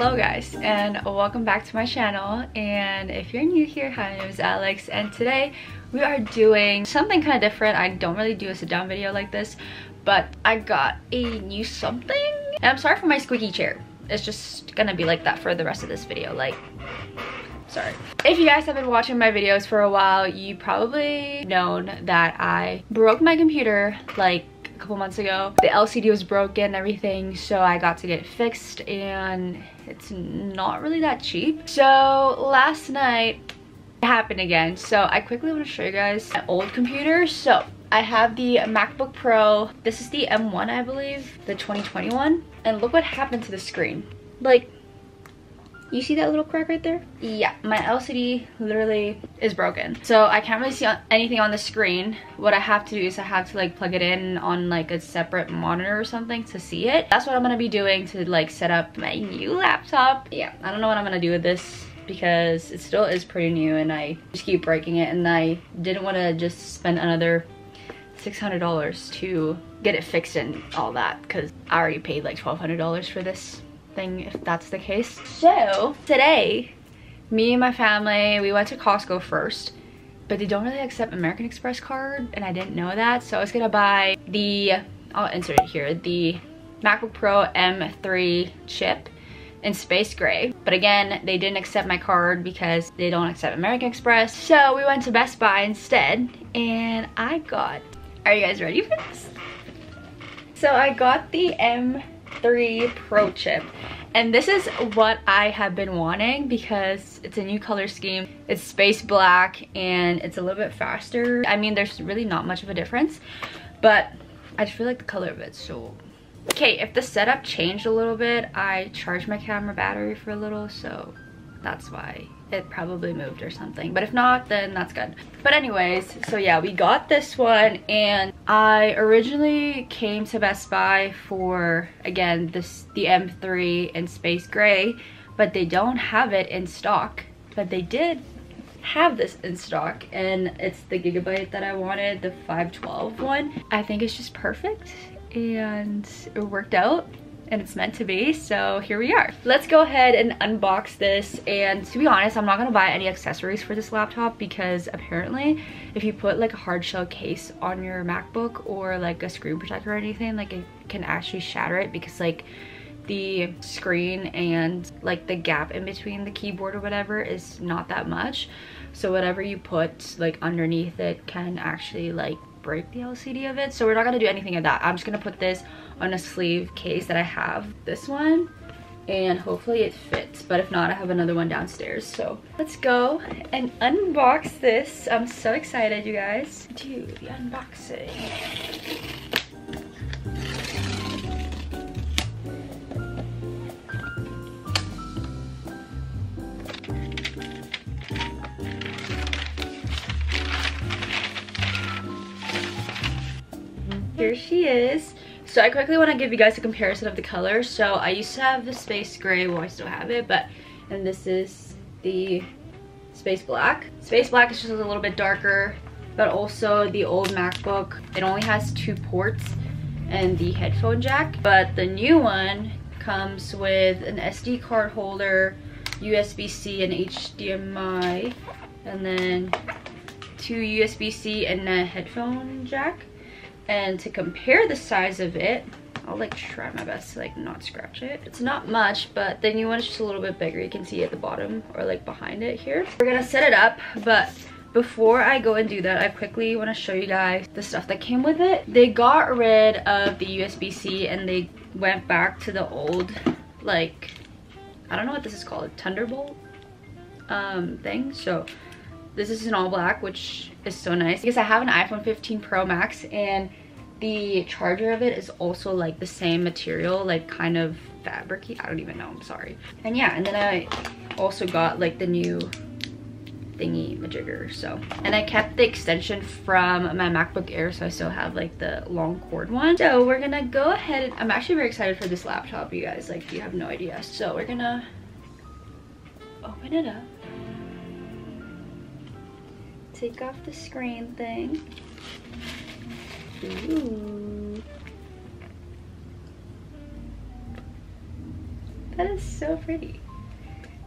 Hello guys, and welcome back to my channel. And if you're new here, hi, my name is Alex, and today we are doing something kind of different. I don't really do a sit down video like this, but I got a new something. And I'm sorry for my squeaky chair. It's just gonna be like that for the rest of this video, like, sorry. If you guys have been watching my videos for a while, you probably known that I broke my computer like a couple months ago. The LCD was broken and everything, so I got to get it fixed, and it's not really that cheap. So last night it happened again, so I quickly want to show you guys my old computer. So I have the MacBook Pro. This is the M1, I believe, the 2021, and look what happened to the screen. Like, you see that little crack right there? Yeah, my LCD literally is broken. So I can't really see anything on the screen. What I have to do is I have to like plug it in on like a separate monitor or something to see it. That's what I'm gonna be doing to like set up my new laptop. Yeah, I don't know what I'm gonna do with this because it still is pretty new and I just keep breaking it, and I didn't want to just spend another $600 to get it fixed and all that, because I already paid like $1,200 for this thing, if that's the case. So today, me and my family, we went to Costco first, but they don't really accept American Express card, and I didn't know that. So I was gonna buy the, I'll insert it here, the MacBook Pro M3 chip in space gray, but again, they didn't accept my card because they don't accept American Express. So we went to Best Buy instead, and I got, are you guys ready for this? So I got the M3 Pro chip, and this is what I have been wanting because it's a new color scheme. It's space black and it's a little bit faster. I mean, there's really not much of a difference, but I just feel like the color of it's so okay. If the setup changed a little bit, I charged my camera battery for a little, so that's why it probably moved or something. But if not, then that's good. But anyways, so yeah, we got this one, and I originally came to Best Buy for, again, the M3 in space gray, but they don't have it in stock. But they did have this in stock, and it's the gigabyte that I wanted, the 512 one. I think it's just perfect, and it worked out, and it's meant to be. So here we are. Let's go ahead and unbox this. And to be honest, I'm not gonna buy any accessories for this laptop because apparently if you put like a hard shell case on your MacBook or like a screen protector or anything, like it can actually shatter it, because like the screen and like the gap in between the keyboard or whatever is not that much. So whatever you put like underneath it can actually like break the LCD of it. So we're not gonna do anything of that. I'm just gonna put this on a sleeve case that I have, this one, and hopefully it fits, but if not, I have another one downstairs. So let's go and unbox this. I'm so excited, you guys. Do the unboxing. Here she is. So I quickly want to give you guys a comparison of the colors. So I used to have the space gray, well, I still have it, and this is the space black. Space black is just a little bit darker, but also the old MacBook, it only has 2 ports and the headphone jack. But the new one comes with an SD card holder, USB-C and HDMI, and then 2 USB-C and a headphone jack. And to compare the size of it, I'll like try my best to like not scratch it. It's not much, but the new one's just a little bit bigger. You can see at the bottom or like behind it here. We're gonna set it up, but before I go and do that, I quickly want to show you guys the stuff that came with it. They got rid of the USB-C and they went back to the old, like, I don't know what this is called, Thunderbolt thing. So this is in all black, which is so nice because I have an iPhone 15 Pro Max, and the charger of it is also like the same material, like kind of fabric-y. I don't even know, I'm sorry. And yeah, and then I also got like the new thingy majigger. So, and I kept the extension from my MacBook Air, so I still have like the long cord one. So we're gonna go ahead and I'm actually very excited for this laptop, you guys, like you have no idea. So we're gonna open it up, take off the screen thing. Ooh. That is so pretty.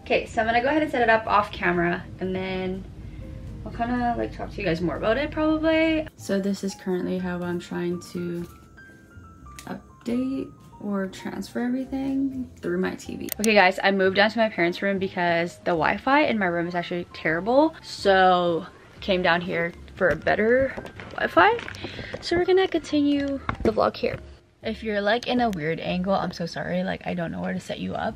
Okay, so I'm gonna go ahead and set it up off camera, and then I'll kind of like talk to you guys more about it probably. So this is currently how I'm trying to update or transfer everything through my TV. Okay guys, I moved down to my parents' room because the Wi-Fi in my room is actually terrible. So came down here for a better Wi-Fi. So we're gonna continue the vlog here. If you're like in a weird angle, I'm so sorry. Like I don't know where to set you up.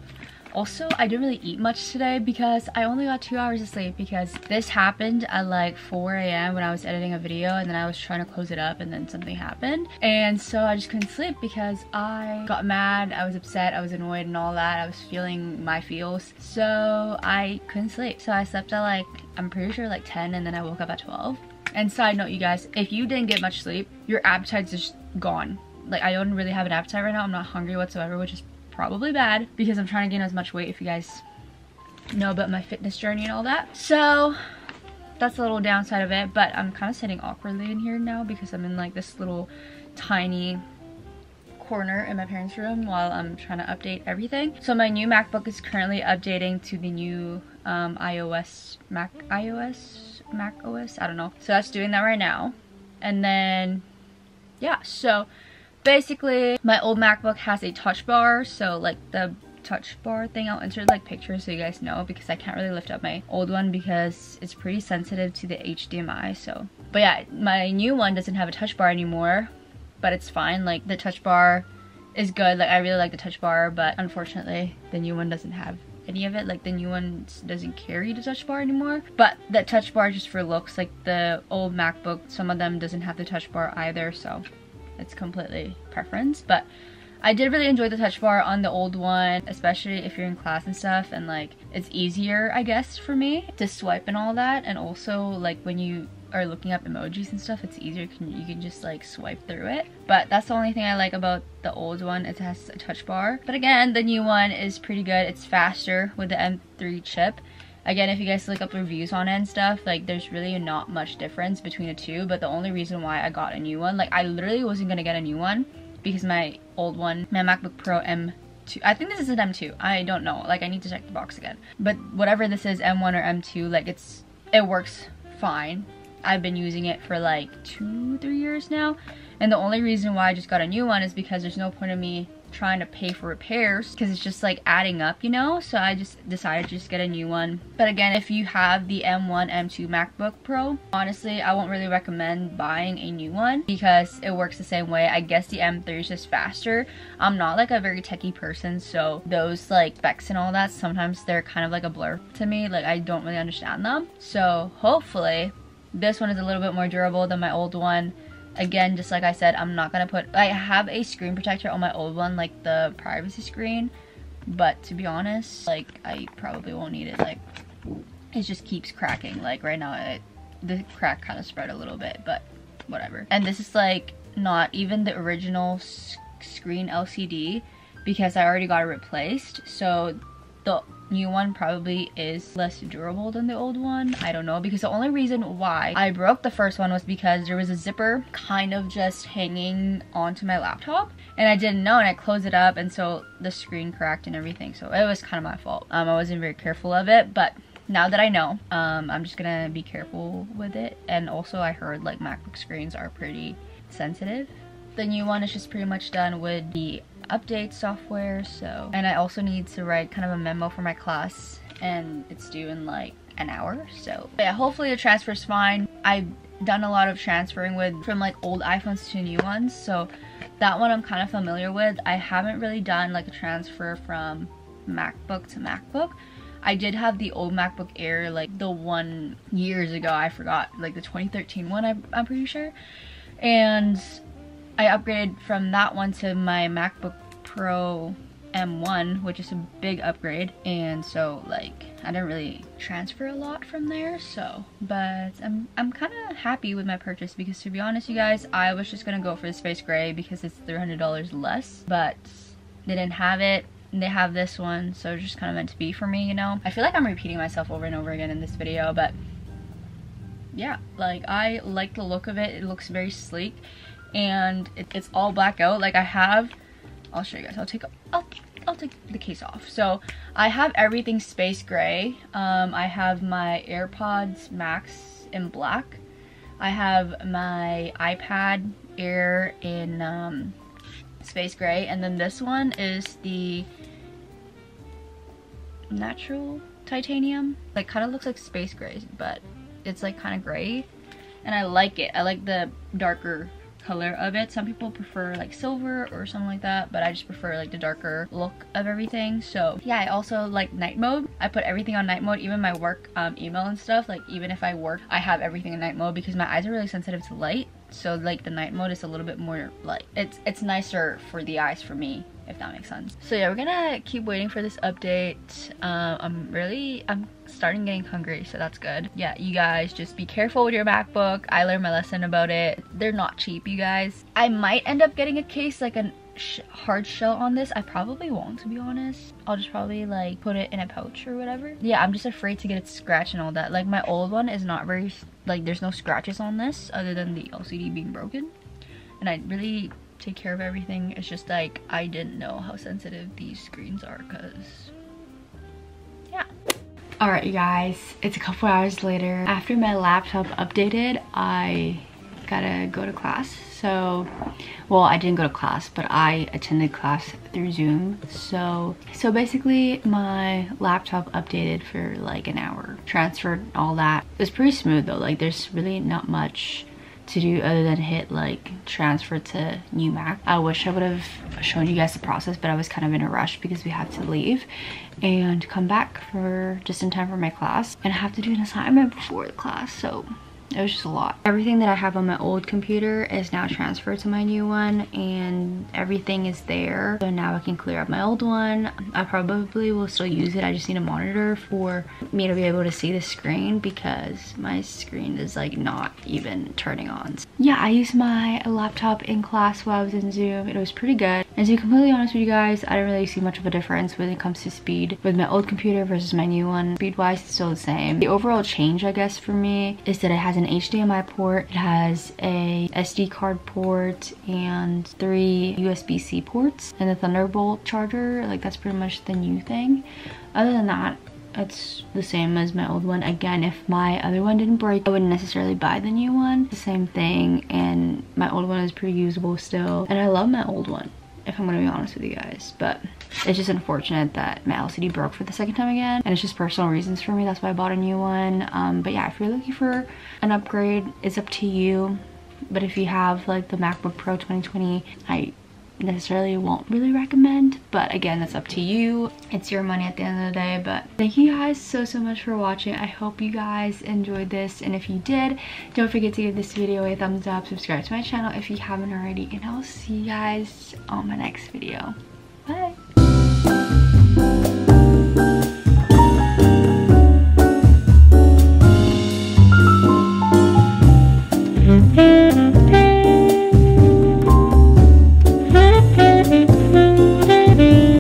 Also, I didn't really eat much today because I only got 2 hours of sleep, because this happened at like 4 a.m. when I was editing a video, and then I was trying to close it up and then something happened. And so I just couldn't sleep because I got mad, I was upset, I was annoyed and all that. I was feeling my feels. So I couldn't sleep. So I slept at like, I'm pretty sure like 10, and then I woke up at 12. And side note, you guys, if you didn't get much sleep, your appetite's just gone. Like I don't really have an appetite right now. I'm not hungry whatsoever, which is probably bad because I'm trying to gain as much weight, if you guys know about my fitness journey and all that. So that's a little downside of it, but I'm kind of sitting awkwardly in here now because I'm in like this little tiny corner in my parents' room while I'm trying to update everything. So my new MacBook is currently updating to the new Mac OS, I don't know. So that's doing that right now. And then yeah, so basically my old MacBook has a touch bar, so like the touch bar thing, I'll insert like pictures so you guys know, because I can't really lift up my old one because it's pretty sensitive to the HDMI. So but yeah, my new one doesn't have a touch bar anymore, but it's fine. Like the touch bar is good, like I really like the touch bar, but unfortunately the new one doesn't have any of it. Like the new one doesn't carry the touch bar anymore, but the touch bar is just for looks. Like the old MacBook, some of them doesn't have the touch bar either, so it's completely preference. But I did really enjoy the touch bar on the old one, especially if you're in class and stuff, and like it's easier, I guess, for me to swipe and all that. And also like when you are looking up emojis and stuff, it's easier, you can just like swipe through it. But that's the only thing I like about the old one, it has a touch bar. But again, the new one is pretty good. It's faster with the M3 chip. Again, if you guys look up reviews on it and stuff, like there's really not much difference between the two. But the only reason why I got a new one, like I literally wasn't gonna get a new one because my old one, my MacBook Pro M2, I think this is an M2, I don't know, like I need to check the box again. But whatever this is, M1 or M2, like it works fine. I've been using it for like 2-3 years now, and the only reason why I just got a new one is because there's no point in me trying to pay for repairs because it's just like adding up, you know. So I just decided to just get a new one. But again, if you have the M1, M2 MacBook Pro, honestly I won't really recommend buying a new one because it works the same way. I guess the M3 is just faster. I'm not like a very techie person, so those like specs and all that, sometimes they're kind of like a blur to me. Like I don't really understand them. So hopefully this one is a little bit more durable than my old one. Again, just like I said, I'm not gonna put, I have a screen protector on my old one, like the privacy screen, but to be honest, like I probably won't need it. Like it just keeps cracking. Like right now the crack kind of spread a little bit, but whatever. And this is like not even the original screen LCD because I already got it replaced, so the new one probably is less durable than the old one. I don't know, because the only reason why I broke the first one was because there was a zipper kind of just hanging onto my laptop and I didn't know, and I closed it up, and so the screen cracked and everything. So it was kind of my fault. I wasn't very careful of it, but now that I know, I'm just gonna be careful with it. And also I heard like MacBook screens are pretty sensitive. The new one is just pretty much done with the update software, so, and I also need to write kind of a memo for my class, and it's due in like an hour. So yeah, hopefully the transfer's fine. I've done a lot of transferring from like old iPhones to new ones, so that one I'm kind of familiar with. I haven't really done like a transfer from MacBook to MacBook. I did have the old MacBook Air, like the one years ago, I forgot, like the 2013 one, I'm pretty sure, and I upgraded from that one to my MacBook Pro M1, which is a big upgrade, and so like I didn't really transfer a lot from there. So but I'm kind of happy with my purchase, because to be honest, you guys, I was just gonna go for the space gray because it's $300 less, but they didn't have it. They have this one, so it's just kind of meant to be for me, you know. I feel like I'm repeating myself over and over again in this video, but yeah, like I like the look of it. It looks very sleek, and it's all black out. Like I have I'll show you guys. I'll take the case off. So I have everything space gray. I have my AirPods Max in black. I have my iPad Air in space gray, and then this one is the natural titanium. Like, kind of looks like space gray, but it's like kind of gray, and I like it. I like the darker color of it. Some people prefer like silver or something like that, but I just prefer like the darker look of everything. So yeah, I also like night mode. I put everything on night mode, even my work email and stuff. Like, even if I work, I have everything in night mode because my eyes are really sensitive to light. So like the night mode is a little bit more like, it's nicer for the eyes for me, if that makes sense. So yeah, we're gonna keep waiting for this update. I'm starting getting hungry, so that's good. Yeah, you guys just be careful with your MacBook. I learned my lesson about it. They're not cheap, you guys. I might end up getting a case, like a hard shell on this. I probably won't, to be honest. I'll just probably like put it in a pouch or whatever. Yeah, I'm just afraid to get it scratched and all that. Like, my old one is not very, like, there's no scratches on this other than the LCD being broken, and I really take care of everything. It's just like, I didn't know how sensitive these screens are, because yeah. Alright, you guys, it's a couple hours later. After my laptop updated, I gotta go to class. So, well, I didn't go to class, but I attended class through Zoom. So basically my laptop updated for like an hour, transferred all that. It was pretty smooth though. Like, there's really not much to do other than hit like transfer to new Mac. I wish I would have shown you guys the process, but I was kind of in a rush because we had to leave and come back for just in time for my class, and I have to do an assignment before the class, so it was just a lot. Everything that I have on my old computer is now transferred to my new one, and everything is there. So now I can clear up my old one. I probably will still use it. I just need a monitor for me to be able to see the screen, because my screen is like not even turning on. Yeah, I used my laptop in class while I was in Zoom. It was pretty good. And to be completely honest with you guys, I don't really see much of a difference when it comes to speed with my old computer versus my new one. Speed-wise, it's still the same. The overall change, I guess, for me is that it has an HDMI port, it has a SD card port, and 3 USB-C ports, and the Thunderbolt charger. Like, that's pretty much the new thing. Other than that, it's the same as my old one. Again, if my other one didn't break, I wouldn't necessarily buy the new one. The same thing, and my old one is pretty usable still, and I love my old one, if I'm gonna be honest with you guys. But it's just unfortunate that my LCD broke for the second time again, and it's just personal reasons for me. That's why I bought a new one. But yeah, if you're looking for an upgrade, it's up to you. But if you have like the MacBook Pro 2020, I necessarily won't really recommend, but again, that's up to you. It's your money at the end of the day. But thank you guys so much for watching. I hope you guys enjoyed this, and if you did, don't forget to give this video a thumbs up, subscribe to my channel if you haven't already, and I'll see you guys on my next video. Bye.